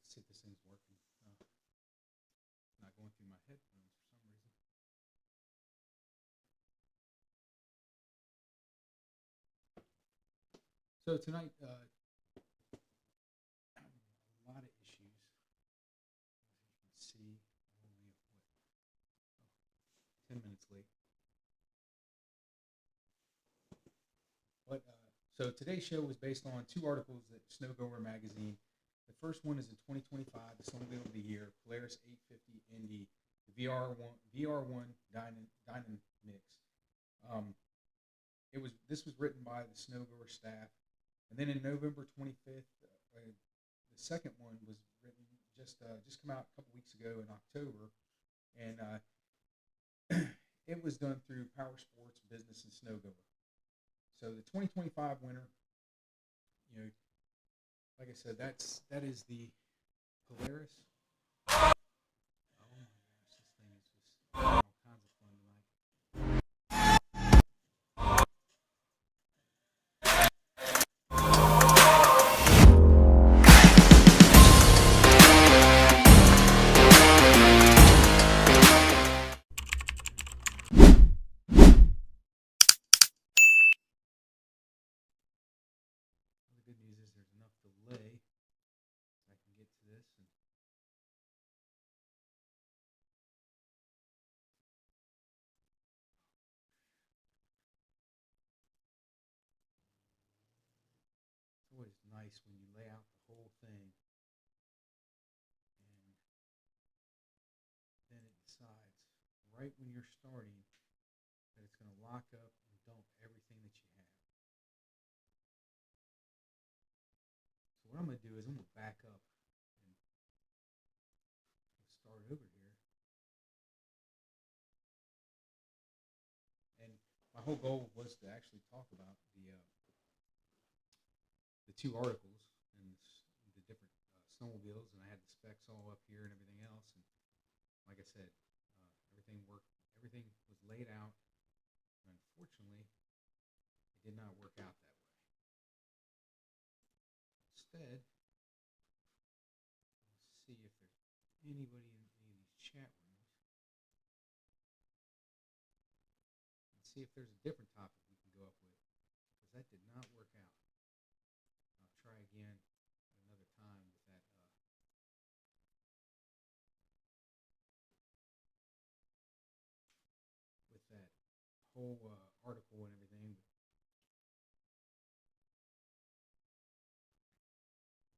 See if this thing's working. Not going through my headphones for some reason. So tonight, a lot of issues. As you can see, I'm only 10 minutes late. But so today's show was based on two articles at Snowgoer magazine. The first one is in 2025, the Snowmobile of the Year, Polaris 850 Indy, the VR1 Dynamix. This was written by the Snowgoer staff, and then in November 25th, the second one was written just come out a couple weeks ago in October, and it was done through Power Sports Business and Snowgoer. So the 2025 winner, like I said, that is the Polaris. Oh my gosh, this thing is just all kinds of fun tonight. The good news is there's enough delay I can get to this. And it's always nice when you lay out the whole thing and then it decides right when you're starting that it's going to lock up and dump everything that you have. So what I'm going to do is I'm going to back up and start over here. And my whole goal was to actually talk about the two articles and the different snowmobiles, and I had the specs all up here and everything else. And like I said, everything worked. Everything was laid out. And unfortunately, it did not work out that way. Instead, let's see if there's anybody in any of these chat rooms. Let's see if there's a different topic we can go up with, because that did not work out. I'll try again another time with that. With that whole article and everything.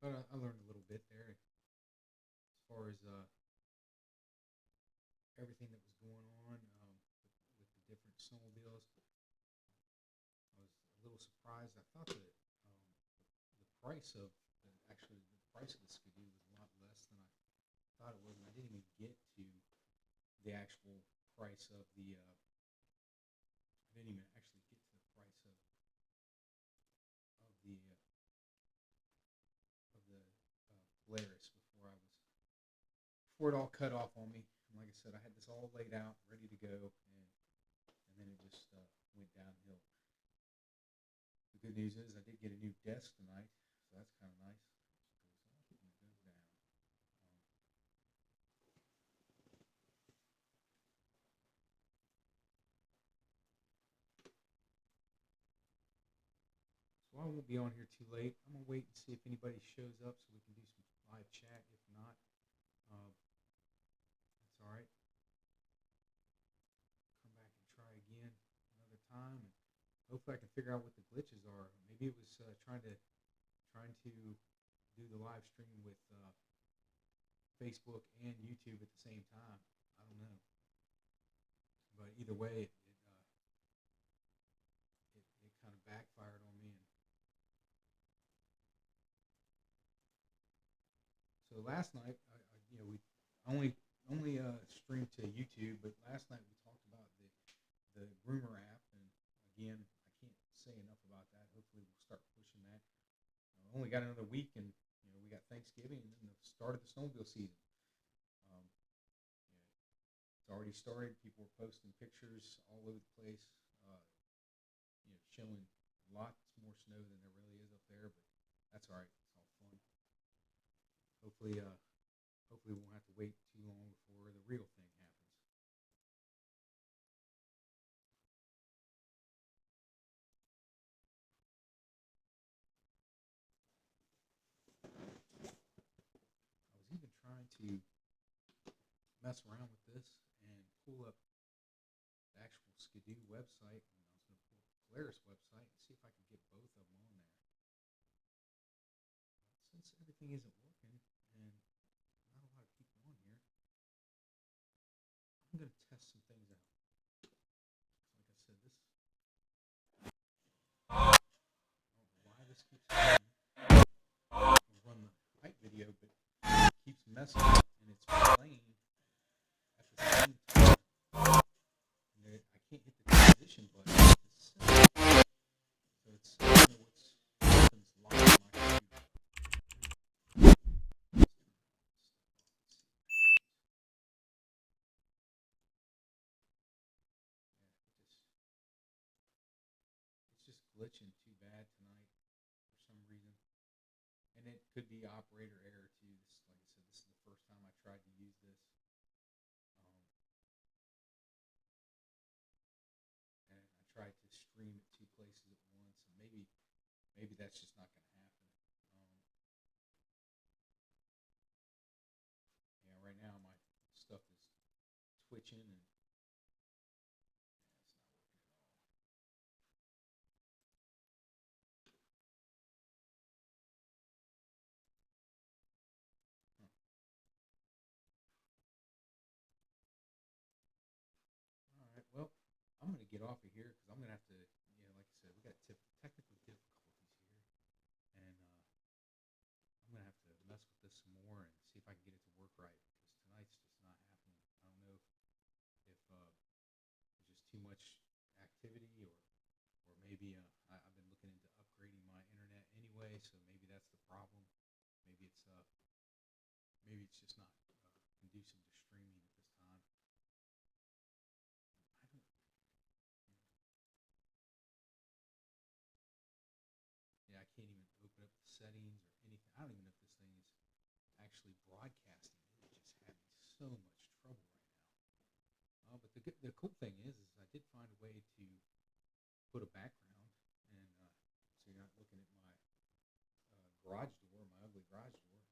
But I learned a little bit there as far as everything that was going on with the different snowmobiles. I was a little surprised. I thought that the price of the price of the Skidoo was a lot less than I thought it was, and I didn't even get to the actual price of the. I didn't even actually get to the price of the Polaris before it all cut off on me. And like I said, I had this all laid out, ready to go, and then it just went downhill. The good news is I did get a new desk tonight, so that's kind of nice. It goes up and it goes down. So I won't be on here too late. I'm going to wait and see if anybody shows up so we can do some live chat. If not, that's all right. Come back and try again another time, and hopefully I can figure out what the glitches are. Maybe it was trying to do the live stream with Facebook and YouTube at the same time. I don't know, but either way, it kind of backfired on me. And so last night, we only streamed to YouTube, but last night we talked about the Groomer app, and again, I can't say enough about that. Hopefully, we'll start pushing that. Only got another week, and we got Thanksgiving and then the start of the snowmobile season. It's already started. People are posting pictures all over the place, showing lots more snow than there really is up there, but that's all right. It's all fun. hopefully, hopefully we won't have to wait too long before the real thing happens. I was even trying to mess around with this and pull up the actual Skidoo website, and I was going to pull up the Polaris website and see if I could get both of them on there. But since everything isn't working and not a lot of people on here, I'm going to test some things out. Like I said, this I don't know why this keeps happening. I'll run the hype video, but it keeps messing up and it's playing at the same time. And I can't hit the transition button. So it's I don't know something's locked on my computer. It's just glitching too bad tonight for some reason. And it could be operator error too. This, like I said, this is the first time I tried to use this. And I tried to stream it two places at once, and maybe that's just not going to happen. Yeah, right now my stuff is twitching and it's not working at all. Huh. All right, well, I'm going to get off of here because I'm going to have to, like I said, we got technical difficulties here, and I'm going to have to mess with this some more and see if I can get it to work right because tonight's just not happening. I don't know if there's just too much activity or maybe I've been looking into upgrading my internet anyway, so maybe that's the problem. Maybe it's just not conducive to streaming at this time. I don't. Yeah, I can't even open up the settings or anything. I don't even know if this thing is actually broadcasting. It's just having so much trouble right now. But the cool thing is I did find a way to put a background, and so you're not looking at my garage door, my ugly garage door.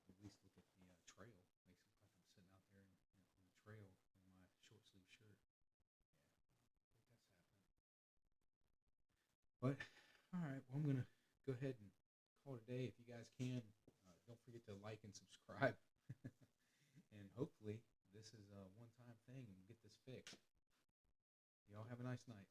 At least look at the trail. Makes it look like I'm sitting out there on the trail in my short sleeve shirt. Yeah, I think that's happening. But all right, well I'm gonna go ahead and call it a day. If you guys can, don't forget to like and subscribe. And hopefully this is a one-time thing and we'll get this fixed. Y'all have a nice night.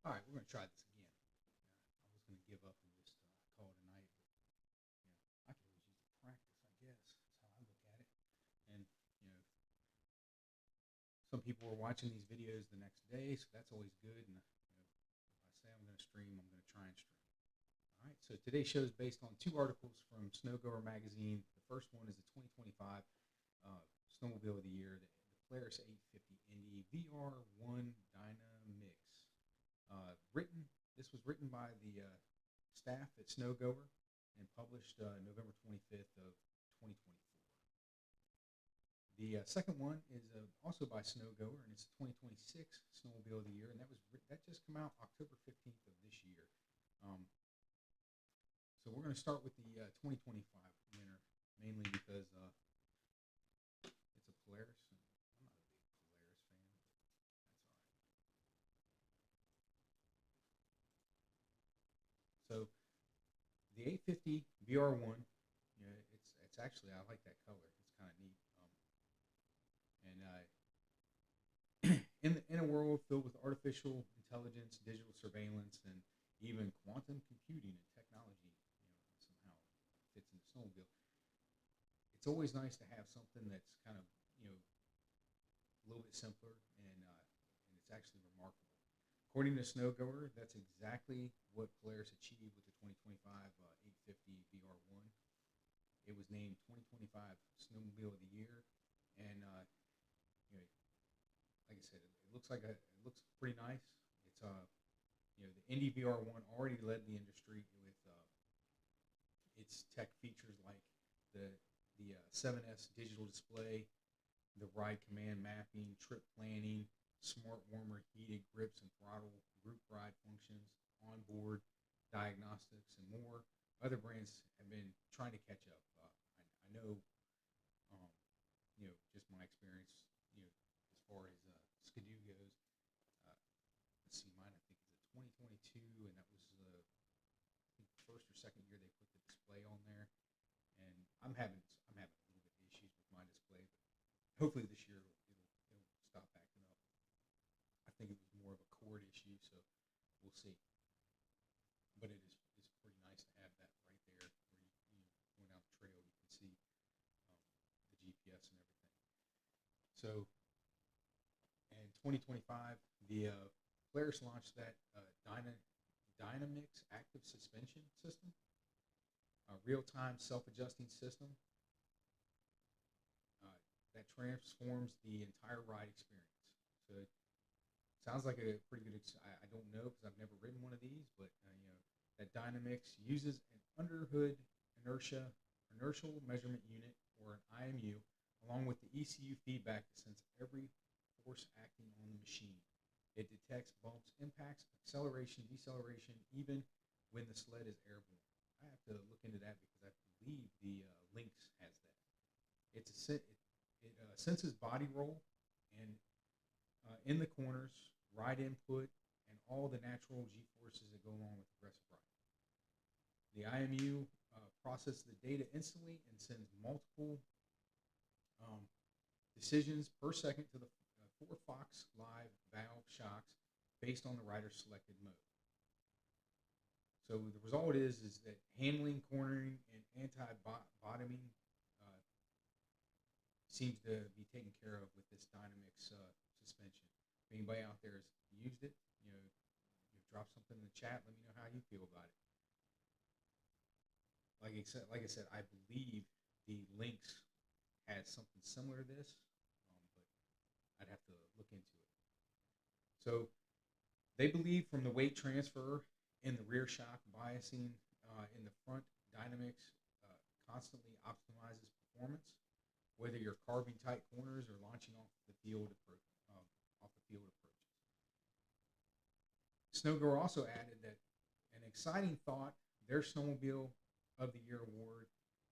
All right, we're gonna try this again. I was gonna give up and just call it a night, but I can always use the practice. I guess that's how I look at it. And people are watching these videos the next day, so that's always good. And if I say I'm going to stream, I'm going to try and stream. All right, so today's show is based on two articles from Snowgoer Magazine. The first one is the 2025 Snowmobile of the Year, the Polaris 850 Indy VR1 Dynamix. This was written by the staff at Snowgoer and published November 25th of 2024. The second one is also by Snowgoer, and it's the 2026 Snowmobile of the Year, and that just came out October 15th of this year. So we're going to start with the 2025 winner, mainly because it's a Polaris. And I'm not a big Polaris fan, but that's all right. So the 850 VR1, it's actually, I like that color. It's kind of neat. In a world filled with artificial intelligence, digital surveillance, and even quantum computing and technology, somehow fits in the snowmobile. It's always nice to have something that's kind of a little bit simpler, and it's actually remarkable. According to Snowgoer, that's exactly what Polaris achieved with the 2025 850 VR1. It was named 2025 Snowmobile of the Year, and like I said, it looks pretty nice. It's the Indy VR1 already led the industry with its tech features like the 7S digital display, the ride command mapping, trip planning, smart warmer heated grips and throttle, group ride functions, onboard diagnostics, and more. Other brands have been trying to catch up. I know, just my experience, as far as Skidoo goes. Let's see, mine I think is a 2022, and that was I think the first or second year they put the display on there. And I'm having a little bit of issues with my display, but hopefully this year it'll stop acting up. I think it was more of a cord issue, so we'll see. But it's pretty nice to have that right there, where going down the trail, you can see the GPS and everything. So in 2025, the Polaris launched that Dynamix active suspension system, a real-time self-adjusting system that transforms the entire ride experience. So it sounds like a pretty good. I don't know because I've never ridden one of these, but that Dynamix uses an underhood inertial measurement unit, or an IMU, along with the ECU feedback to sense every force acting on the machine. It detects bumps, impacts, acceleration, deceleration, even when the sled is airborne. I have to look into that because I believe the Lynx has that. It senses body roll and in the corners, ride input, and all the natural G-forces that go along with aggressive riding. The IMU processes the data instantly and sends multiple decisions per second to the 4 Fox Live valve shocks based on the rider's selected mode. So the result is that handling, cornering, and anti-bottoming seems to be taken care of with this Dynamix suspension. If anybody out there has used it, drop something in the chat. Let me know how you feel about it. Like I said, I believe the Lynx has something similar to this, but I'd have to look into it. So they believe from the weight transfer in the rear shock biasing in the front, Dynamix constantly optimizes performance, whether you're carving tight corners or launching off the field approaches. Snowgoer also added that an exciting thought, their Snowmobile of the Year award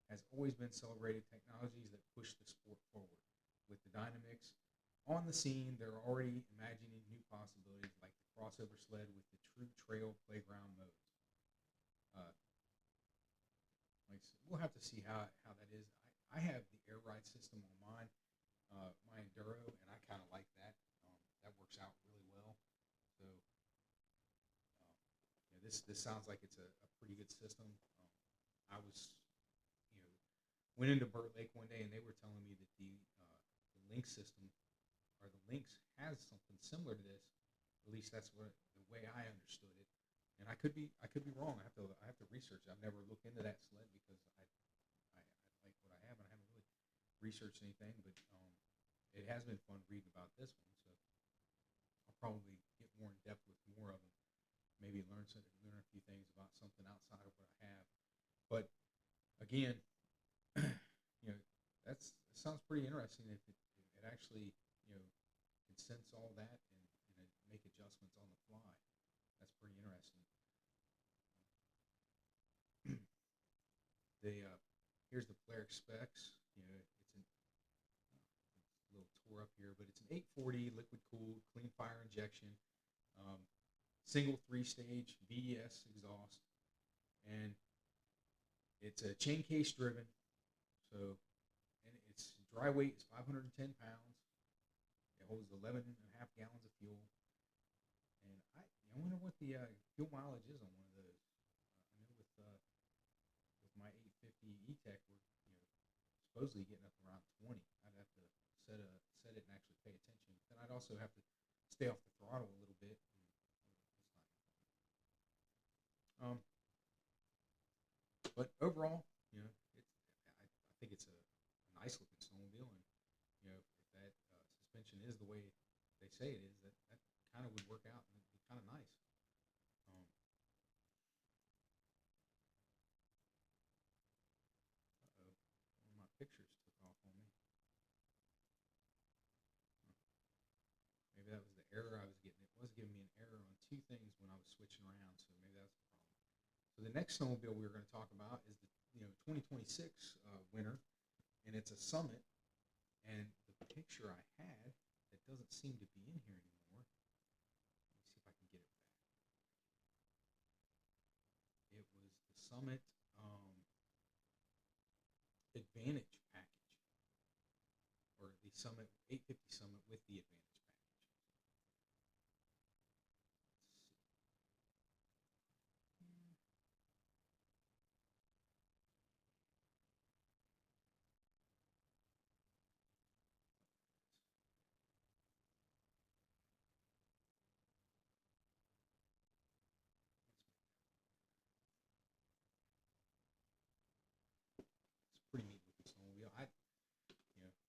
has always been celebrated technologies that push the sport forward. With the Dynamix on the scene, they're already imagining new possibilities like the crossover sled with the true trail playground modes. We'll have to see how that is. I have the air ride system on mine, my Enduro, and I kind of like that. That works out really well. So this sounds like it's a pretty good system. I was, went into Burt Lake one day, and they were telling me that the Lynx system, or the Lynx has something similar to this. At least that's what the way I understood it. And I could be wrong. I have to research it. I've never looked into that sled because I like what I have, and I haven't really researched anything. But it has been fun reading about this one. So I'll probably get more in depth with more of them. Maybe learn a few things about something outside of what I have. But again, that sounds pretty interesting. If it actually can sense all that and make adjustments on the fly, that's pretty interesting. The Here's the Polaris specs. It's a little tore up here, but it's an 840 liquid cooled, clean fire injection, um, single 3-stage VES exhaust, and it's a chain case driven. So, and its dry weight is 510 pounds. It holds 11.5 gallons of fuel. And I wonder what the fuel mileage is on one of those. I know with my 850 E-Tech, we're supposedly getting up around 20. I'd have to set it and actually pay attention. Then I'd also have to stay off the throttle a little bit. But overall, I think it's a nice looking snowmobile, and if that suspension is the way they say it is, that kind of would work out and it'd be kind of nice. Um, One of my pictures took off on me. Maybe that was the error I was getting. It was giving me an error on two things when I was switching around, so maybe that's the problem. So the next snowmobile we're going to talk about is the 2026 winner, and it's a Summit. And the picture I had that doesn't seem to be in here anymore. Let me see if I can get it back. It was the Summit Advantage package, or the Summit 850 Summit with the Advantage package. It's pretty neat looking snowmobile.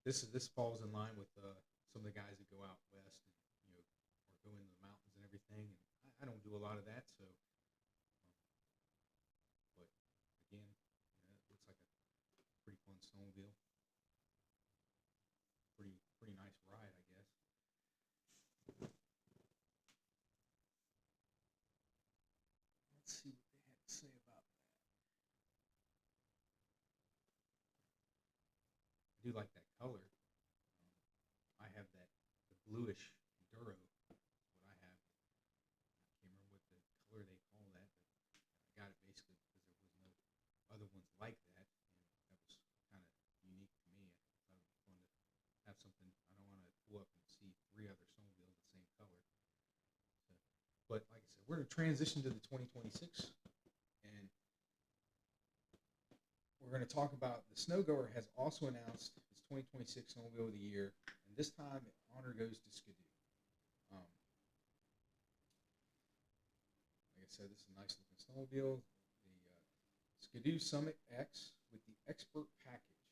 This falls in line with some of the guys that go out west and or go into the mountains and everything. And I don't do a lot of that, so. But again, it looks like a pretty fun snowmobile. Pretty nice ride, I guess. Let's see what they had to say about that. I do like that color. I have the bluish Duro. What I have. I can't remember what the color they call that, but I got it basically because there was no other ones like that, and that was kind of unique to me. I thought it was fun to have something. I don't want to pull up and see 3 other snowmobiles the same color. So, but like I said, we're going to transition to the 2026, and we're going to talk about the Snowgoer has also announced its 2026 Snowmobile of the Year, and this time honor goes to Skidoo. Like I said, this is a nice looking snowmobile. The Skidoo Summit X with the Expert Package.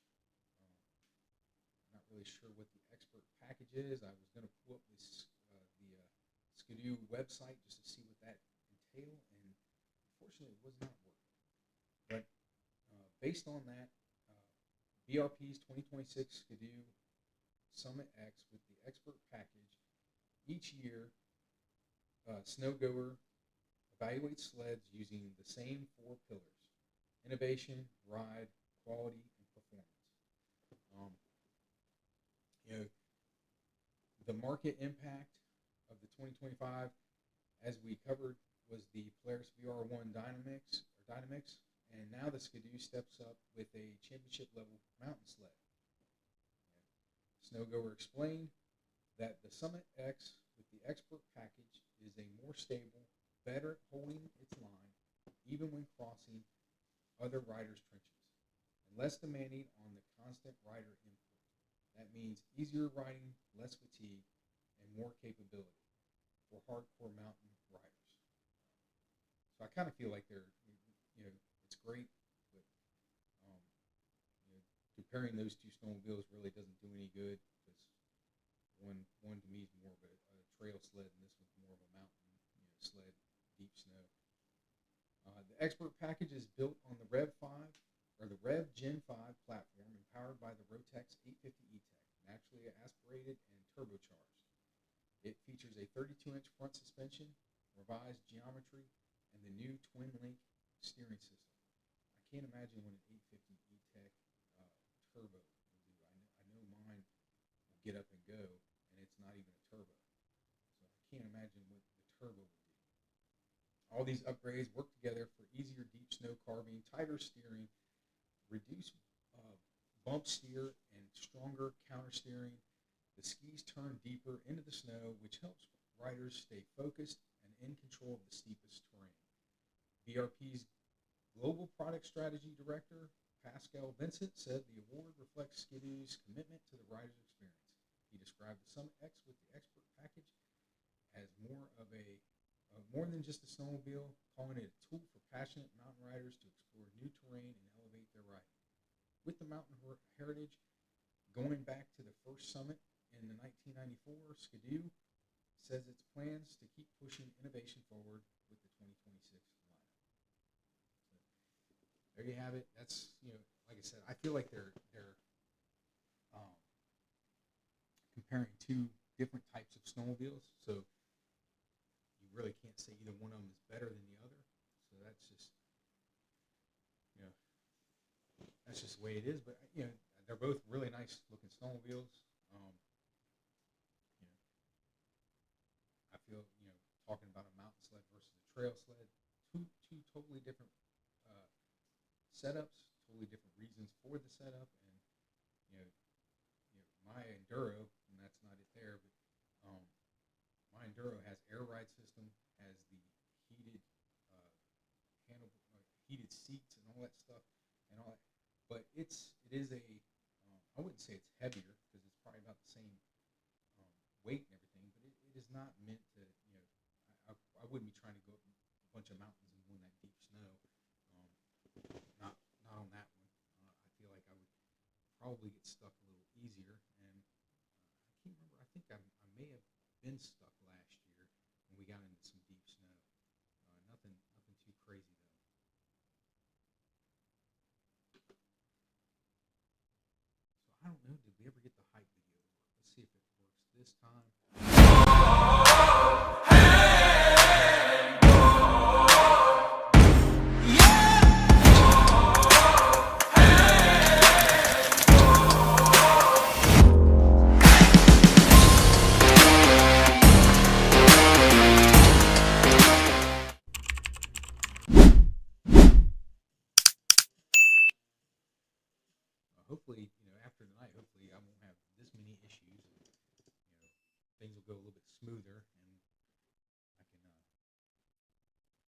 I'm not really sure what the Expert Package is. I was going to pull up the Skidoo website just to see what that entailed, and unfortunately it was not working. But based on that, BRP's 2026 Skidoo Summit X with the Expert Package, each year, Snowgoer evaluates sleds using the same 4 pillars: innovation, ride, quality, and performance. The market impact of the 2025, as we covered, was the Polaris VR1 Dynamix, and now the Skidoo steps up with a championship level mountain sled. Snowgoer explained that the Summit X with the Expert Package is a more stable, better at holding its line, even when crossing other riders' trenches, and less demanding on the constant rider input. That means easier riding, less fatigue, and more capability for hardcore mountain riders. So I kind of feel like it's great, but um, comparing those two snowmobiles really doesn't do any good because one to me is more of a trail sled, and this one's more of a mountain sled, deep snow. The Expert package is built on the Rev 5 or the Rev Gen 5 platform and powered by the Rotex 850 E-Tech, naturally aspirated and turbocharged. It features a 32-inch front suspension, revised geometry, and the new twin-link steering system. I can't imagine what an 850 E-Tech turbo will do. I know mine will get up and go, and it's not even a turbo. So I can't imagine what the turbo will do. All these upgrades work together for easier deep snow carving, tighter steering, reduced bump steer, and stronger counter steering. The skis turn deeper into the snow, which helps riders stay focused and in control of the steepest terrain. BRP's Global Product Strategy Director, Pascal Vincent, said the award reflects Skidoo's commitment to the rider's experience. He described the Summit X with the Expert package as more than just a snowmobile, calling it a tool for passionate mountain riders to explore new terrain and elevate their riding. With the mountain heritage going back to the first summit in the 1994, Skidoo says its plans to keep pushing innovation forward with the 2026 lineup. So, there you have it. That's, like I said, I feel like they're comparing two different types of snowmobiles. So you really can't say either one of them is better than the other. So that's just the way it is. But they're both really nice looking snowmobiles. I feel talking about a mountain sled versus a trail sled, two totally different setups, totally different reasons for the setup, and my Enduro, and that's not it there, but my Enduro has air ride system, has the heated heated seats and all that stuff, but it is a I wouldn't say it's heavier because it's probably about the same weight and everything, but it is not meant to I wouldn't be trying to go up a bunch of mountains and go in that deep snow. Not on that one. I feel like I would probably get stuck a little easier, and I can't remember. I think I may have been stuck last year when we got into some deep snow. Nothing too crazy though. So I don't know. Did we ever get the hype video to work? Let's see if it works this time. Hopefully, after tonight, hopefully I won't have this many issues. Things will go a little bit smoother, and I can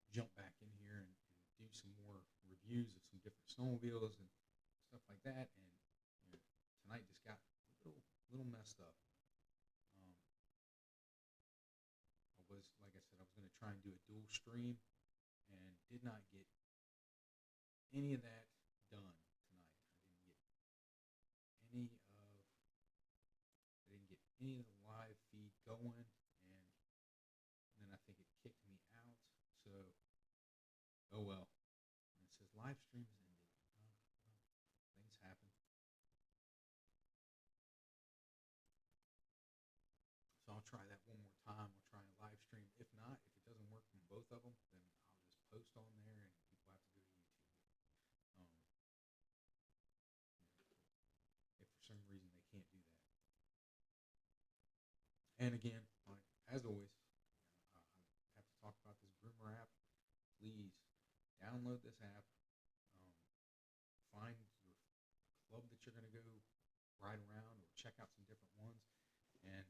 jump back in here and do some more reviews of some different snowmobiles and stuff like that. And tonight just got a little messed up. Like I said, I was going to try and do a dual stream, and did not get any of that done tonight. I didn't get any of the live feed going, and then I think it kicked me out. So, oh well. And it says live stream is ended. Things happen. So I'll try that one more time. I'll try and live stream. If not, if it doesn't work from both of them, then I'll just post on there, and people have to go to YouTube. If for some reason they can't do that. And again, as always, I have to talk about this Groomer app. Please download this app. Find your club that you're going to go ride around, or check out some different ones, and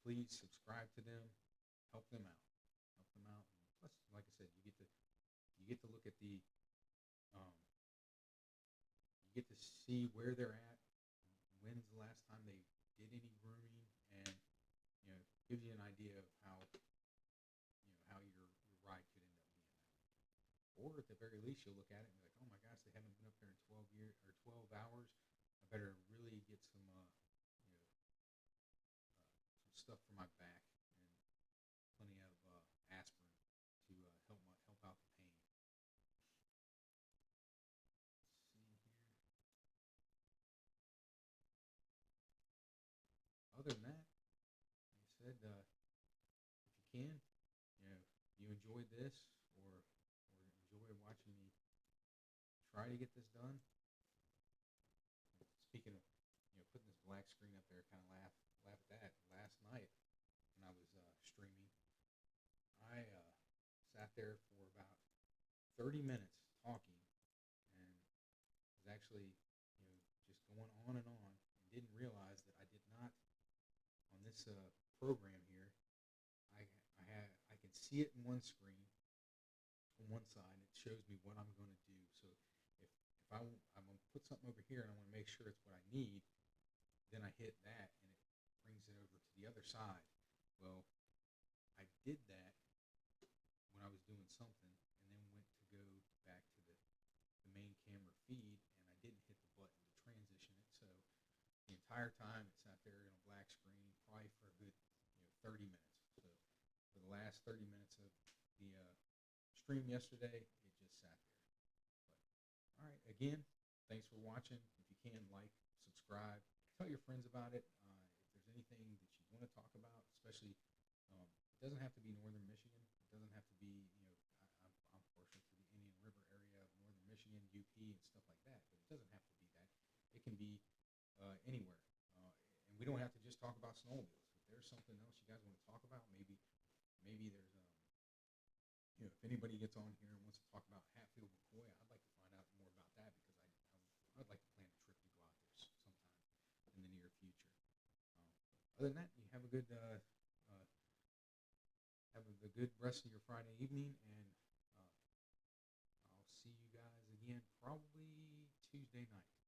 please subscribe to them. Help them out. And plus, like I said, you get to look at the you get to see where they're at. When's the last time they did any grooming, and hour, at the very least, you'll look at it and be like, oh my gosh, they haven't been up there in 12 years or 12 hours. I better really get some, some stuff for my back and plenty of aspirin to help out the pain. Let's see here. Other than that, like I said, if you can, you enjoyed this or enjoy watching me try to get this done. Speaking of, putting this black screen up there, kind of laugh at that. Last night when I was streaming, I sat there for about 30 minutes talking and was actually, just going on and didn't realize that I did not, on this program here, I can see it in one screen on one side. It shows me what I'm going to do. So if I'm going to put something over here and I want to make sure it's what I need, then I hit that and it brings it over to the other side. Well, I did that when I was doing something and then went to go back to the main camera feed, and I didn't hit the button to transition it. So the entire time it sat there in a black screen, probably for a good 30 minutes. So for the last 30 minutes of the stream yesterday, it just sat there. But all right, again, thanks for watching. If you can, like, subscribe, tell your friends about it. If there's anything that you want to talk about, especially, it doesn't have to be northern Michigan. It doesn't have to be, I'm partial to the Indian River area of northern Michigan, UP, and stuff like that. But it doesn't have to be that. It can be anywhere. And we don't have to just talk about snowmobiles. If there's something else you guys want to talk about, maybe there's if anybody gets on here and wants to talk about Hatfield McCoy, I'd like to find out more about that, because I'd like to plan a trip to go out there sometime in the near future. Other than that, you have a good good rest of your Friday evening, and I'll see you guys again probably Tuesday night.